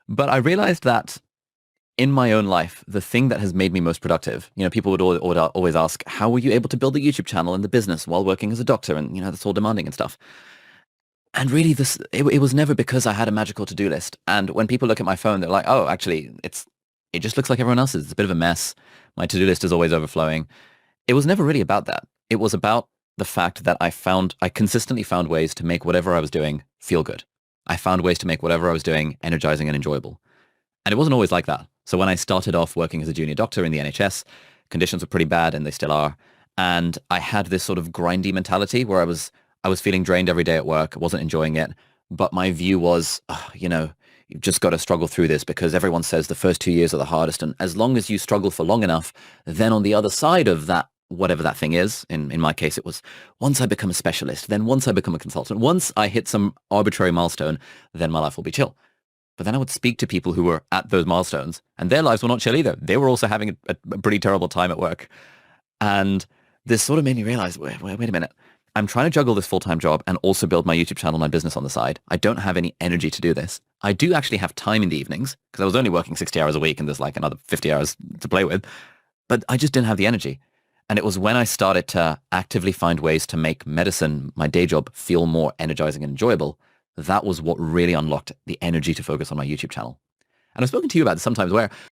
But I realized that in my own life, the thing that has made me most productive, people would always ask, how were you able to build a YouTube channel and the business while working as a doctor? And, that's all demanding and stuff. And really, it was never because I had a magical to-do list. And when people look at my phone, they're like, oh, actually, it just looks like everyone else's. It's a bit of a mess. My to-do list is always overflowing. It was never really about that. It was about the fact that I consistently found ways to make whatever I was doing feel good. I found ways to make whatever I was doing energizing and enjoyable. And it wasn't always like that. So when I started off working as a junior doctor in the NHS, conditions were pretty bad and they still are. And I had this sort of grindy mentality where I was feeling drained every day at work, wasn't enjoying it. But my view was, you've just got to struggle through this because everyone says the first 2 years are the hardest. And as long as you struggle for long enough, then on the other side of that, whatever that thing is, in my case, it was once I become a specialist, then once I become a consultant, once I hit some arbitrary milestone, then my life will be chill. But then I would speak to people who were at those milestones and their lives were not chill either. They were also having a pretty terrible time at work. And this sort of made me realize, wait a minute. I'm trying to juggle this full-time job and also build my YouTube channel, my business on the side. I don't have any energy to do this. I do actually have time in the evenings because I was only working 60 hours a week and there's like another 50 hours to play with. But I just didn't have the energy. And it was when I started to actively find ways to make medicine, my day job, feel more energizing and enjoyable. That was what really unlocked the energy to focus on my YouTube channel. And I've spoken to you about this sometimes where